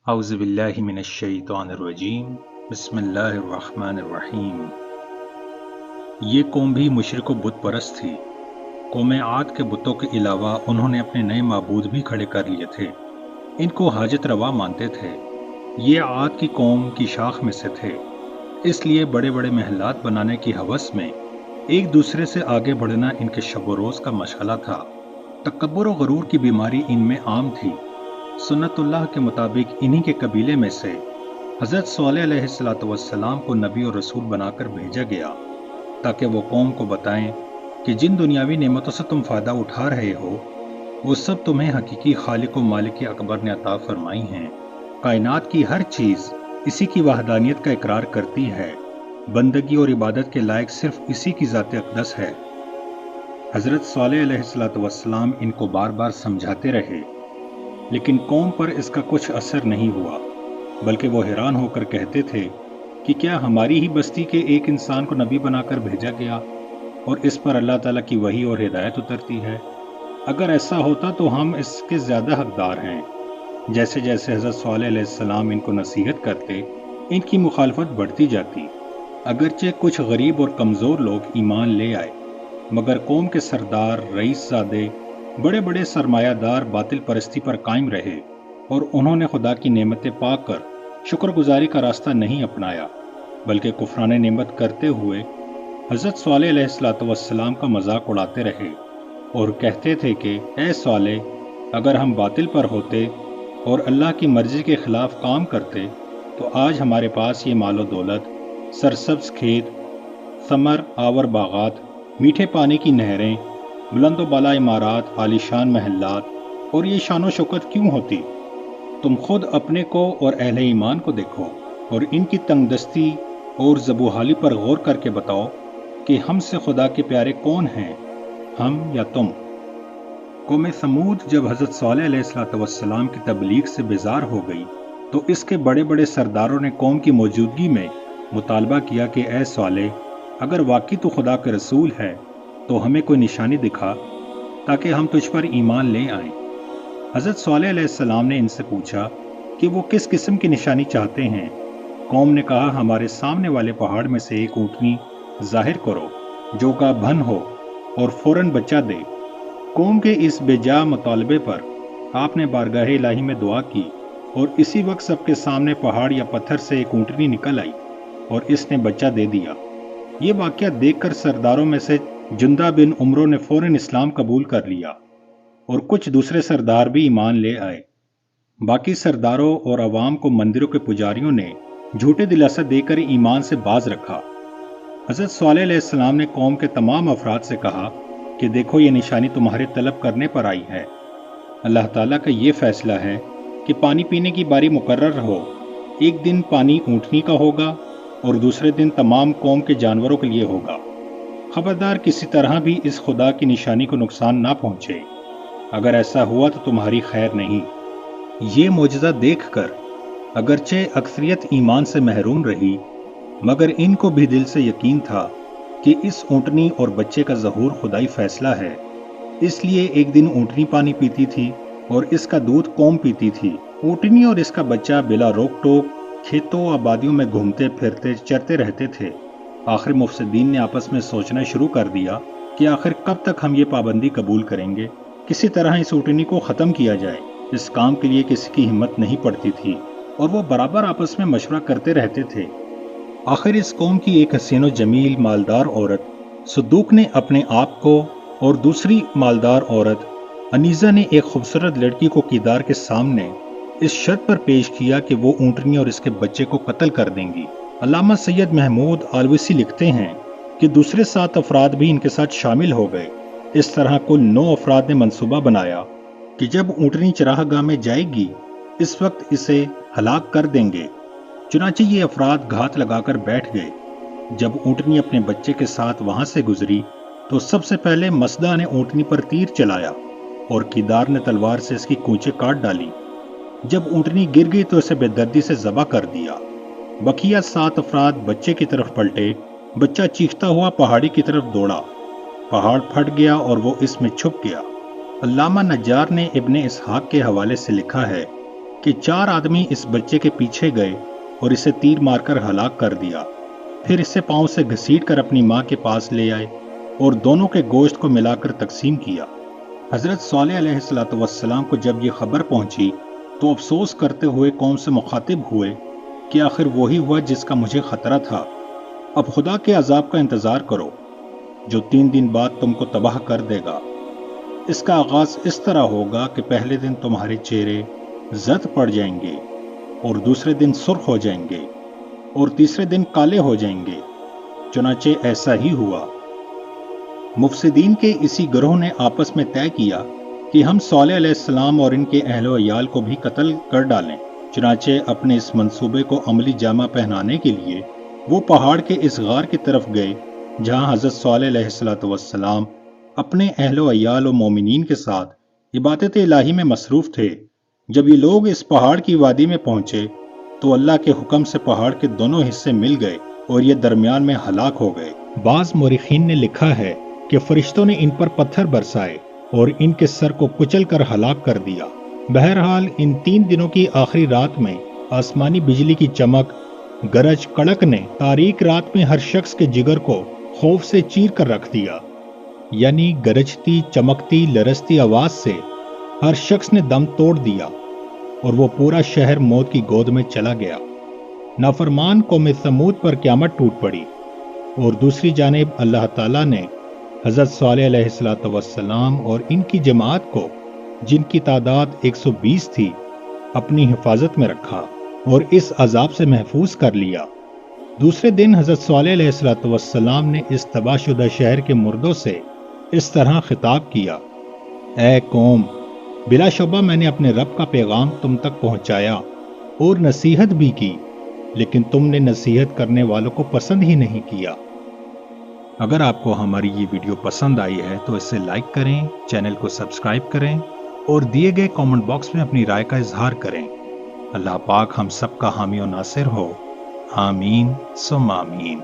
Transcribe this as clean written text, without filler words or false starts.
اعوذ باللہ من الشیطان الرجیم بسم اللہ الرحمن الرحیم۔ یہ قوم بھی مشرک و بت پرست تھی۔ قوم عاد کے بتوں کے علاوہ انہوں نے اپنے نئے معبود بھی کھڑے کر لیے تھے۔ ان کو حاجت روا مانتے تھے۔ یہ عاد کی قوم کی شاخ میں سے تھے، اس لیے بڑے بڑے محلات بنانے کی ہوس میں ایک دوسرے سے آگے بڑھنا ان کے شب و روز کا مشغلہ تھا۔ تکبر و غرور کی بیماری ان میں عام تھی۔ سنت اللہ کے مطابق انہی کے قبیلے میں سے حضرت صالح علیہ السلام کو نبی اور رسول بنا کر بھیجا گیا تاکہ وہ قوم کو بتائیں کہ جن دنیاوی نعمتوں سے تم فائدہ اٹھا رہے ہو وہ سب تمہیں حقیقی خالق و مالک اکبر نے عطا فرمائی ہیں۔ کائنات کی ہر چیز اسی کی وحدانیت کا اقرار کرتی ہے۔ بندگی اور عبادت کے لائق صرف اسی کی ذات اقدس ہے۔ حضرت صالح علیہ السلام ان کو بار بار سمجھاتے رہے، لیکن قوم پر اس کا کچھ اثر نہیں ہوا، بلکہ وہ حیران ہو کر کہتے تھے کہ کیا ہماری ہی بستی کے ایک انسان کو نبی بنا کر بھیجا گیا اور اس پر اللہ تعالیٰ کی وحی اور ہدایت اترتی ہے؟ اگر ایسا ہوتا تو ہم اس کے زیادہ حقدار ہیں۔ جیسے جیسے حضرت صالح علیہ السلام ان کو نصیحت کرتے، ان کی مخالفت بڑھتی جاتی۔ اگرچہ کچھ غریب اور کمزور لوگ ایمان لے آئے، مگر قوم کے سردار، رئیس زادے، بڑے بڑے سرمایہ دار باطل پرستی پر قائم رہے اور انہوں نے خدا کی نعمتیں پا کر شکر گزاری کا راستہ نہیں اپنایا، بلکہ کفران نعمت کرتے ہوئے حضرت صالح علیہ السلام کا مذاق اڑاتے رہے اور کہتے تھے کہ اے صالح، اگر ہم باطل پر ہوتے اور اللہ کی مرضی کے خلاف کام کرتے تو آج ہمارے پاس یہ مال و دولت، سرسبز کھیت، ثمر آور باغات، میٹھے پانی کی نہریں، بلند و بالا عمارات، عالیشان محلات اور یہ شان و شوکت کیوں ہوتی؟ تم خود اپنے کو اور اہل ایمان کو دیکھو اور ان کی تنگ دستی اور زبوحالی پر غور کر کے بتاؤ کہ ہم سے خدا کے پیارے کون ہیں، ہم یا تم؟ قوم سمود جب حضرت صالح علیہ السلام کی تبلیغ سے بیزار ہو گئی تو اس کے بڑے بڑے سرداروں نے قوم کی موجودگی میں مطالبہ کیا کہ اے صالح، اگر واقعی تو خدا کے رسول ہے تو ہمیں کوئی نشانی دکھا تاکہ ہم تجھ پر ایمان لے آئیں۔ حضرت صالح علیہ السلام نے ان سے پوچھا کہ وہ کس قسم کی نشانی چاہتے ہیں۔ قوم نے کہا، ہمارے سامنے والے پہاڑ میں سے ایک اونٹنی ظاہر کرو جو گا بھن ہو اور فوراً بچہ دے۔ قوم کے اس بے جا مطالبے پر آپ نے بارگاہ الہی میں دعا کی اور اسی وقت سب کے سامنے پہاڑ یا پتھر سے ایک اونٹنی نکل آئی اور اس نے بچہ دے دیا۔ یہ واقعہ دیکھ کر سرداروں میں سے جندہ بن عمرو نے فوراً اسلام قبول کر لیا اور کچھ دوسرے سردار بھی ایمان لے آئے۔ باقی سرداروں اور عوام کو مندروں کے پجاریوں نے جھوٹے دلاسا دے کر ایمان سے باز رکھا۔ حضرت صالح علیہ السلام نے قوم کے تمام افراد سے کہا کہ دیکھو، یہ نشانی تمہارے طلب کرنے پر آئی ہے۔ اللہ تعالیٰ کا یہ فیصلہ ہے کہ پانی پینے کی باری مقرر ہو، ایک دن پانی اونٹنی کا ہوگا اور دوسرے دن تمام قوم کے جانوروں کے لیے ہوگا۔ خبردار کسی طرح بھی اس خدا کی نشانی کو نقصان نہ پہنچے، اگر ایسا ہوا تو تمہاری خیر نہیں۔ یہ معجزہ دیکھ کر اگرچہ اکثریت ایمان سے محروم رہی، مگر ان کو بھی دل سے یقین تھا کہ اس اونٹنی اور بچے کا ظہور خدائی فیصلہ ہے۔ اس لیے ایک دن اونٹنی پانی پیتی تھی اور اس کا دودھ قوم پیتی تھی۔ اونٹنی اور اس کا بچہ بلا روک ٹوک کھیتوں آبادیوں میں گھومتے پھرتے چرتے رہتے تھے۔ آخر مفسدین نے آپس میں سوچنا شروع کر دیا کہ آخر کب تک ہم یہ پابندی قبول کریں گے، کسی طرح اس اونٹنی کو ختم کیا جائے۔ اس کام کے لیے کسی کی ہمت نہیں پڑتی تھی اور وہ برابر آپس میں مشورہ کرتے رہتے تھے۔ آخر اس قوم کی ایک حسین و جمیل مالدار عورت صدوق نے اپنے آپ کو اور دوسری مالدار عورت انیزہ نے ایک خوبصورت لڑکی کو کیدار کے سامنے اس شرط پر پیش کیا کہ وہ اونٹنی اور اس کے بچے کو قتل کر دیں گی۔ علامہ سید محمود آلوسی لکھتے ہیں کہ دوسرے 7 افراد بھی ان کے ساتھ شامل ہو گئے۔ اس طرح کل 9 افراد نے منصوبہ بنایا کہ جب اونٹنی چراہ گاہ میں جائے گی اس وقت اسے ہلاک کر دیں گے۔ چنانچہ یہ افراد گھات لگا کر بیٹھ گئے۔ جب اونٹنی اپنے بچے کے ساتھ وہاں سے گزری تو سب سے پہلے مسدہ نے اونٹنی پر تیر چلایا اور کیدار نے تلوار سے اس کی کونچیں کاٹ ڈالی۔ جب اونٹنی گر گئی تو اسے بے دردی سے ذبح کر دیا۔ بقیہ 7 افراد بچے کی طرف پلٹے۔ بچہ چیختا ہوا پہاڑی کی طرف دوڑا۔ پہاڑ پھٹ گیا اور وہ اس میں چھپ گیا۔ علامہ نجار نے ابن اسحاق کے حوالے سے لکھا ہے کہ 4 آدمی اس بچے کے پیچھے گئے اور اسے تیر مار کر ہلاک کر دیا، پھر اسے پاؤں سے گھسیٹ کر اپنی ماں کے پاس لے آئے اور دونوں کے گوشت کو ملا کر تقسیم کیا۔ حضرت صالح علیہ السلام کو جب یہ خبر پہنچی تو افسوس کرتے ہوئے قوم سے مخاطب ہوئے کہ آخر وہی ہوا جس کا مجھے خطرہ تھا، اب خدا کے عذاب کا انتظار کرو جو 3 دن بعد تم کو تباہ کر دے گا۔ اس کا آغاز اس طرح ہوگا کہ پہلے دن تمہارے چہرے زرد پڑ جائیں گے اور دوسرے دن سرخ ہو جائیں گے اور تیسرے دن کالے ہو جائیں گے، چنانچہ ایسا ہی ہوا۔ مفسدین کے اسی گروہ نے آپس میں طے کیا کہ ہم صالح علیہ السلام اور ان کے اہل و عیال کو بھی قتل کر ڈالیں، چنانچہ اپنے اس منصوبے کو عملی جامہ پہنانے کے لیے وہ پہاڑ کے اس غار کی طرف گئے جہاں حضرت صالح علیہ السلام اپنے اہل و عیال و مومنین کے ساتھ عبادت الہی میں مصروف تھے۔ جب یہ لوگ اس پہاڑ کی وادی میں پہنچے تو اللہ کے حکم سے پہاڑ کے دونوں حصے مل گئے اور یہ درمیان میں ہلاک ہو گئے۔ بعض مورخین نے لکھا ہے کہ فرشتوں نے ان پر پتھر برسائے اور ان کے سر کو کچل کر ہلاک کر دیا۔ بہرحال ان 3 دنوں کی آخری رات میں آسمانی بجلی کی چمک، گرج کڑک نے تاریک رات میں ہر شخص کے جگر کو خوف سے چیر کر رکھ دیا، یعنی گرجتی چمکتی لرزتی آواز سے ہر شخص نے دم توڑ دیا اور وہ پورا شہر موت کی گود میں چلا گیا۔ نافرمان قوم ثمود پر قیامت ٹوٹ پڑی اور دوسری جانب اللہ تعالیٰ نے حضرت صالح علیہ السلام اور ان کی جماعت کو، جن کی تعداد 120 تھی، اپنی حفاظت میں رکھا اور اس عذاب سے محفوظ کر لیا۔ دوسرے دن حضرت صالح علیہ السلام نے اس تباہ شدہ شہر کے مردوں سے اس طرح خطاب کیا: اے قوم، بلا شبہ میں نے اپنے رب کا پیغام تم تک پہنچایا اور نصیحت بھی کی، لیکن تم نے نصیحت کرنے والوں کو پسند ہی نہیں کیا۔ اگر آپ کو ہماری یہ ویڈیو پسند آئی ہے تو اسے لائک کریں، چینل کو سبسکرائب کریں اور دیے گئے کامنٹ باکس میں اپنی رائے کا اظہار کریں۔ اللہ پاک ہم سب کا حامی و ناصر ہو، آمین ثم آمین۔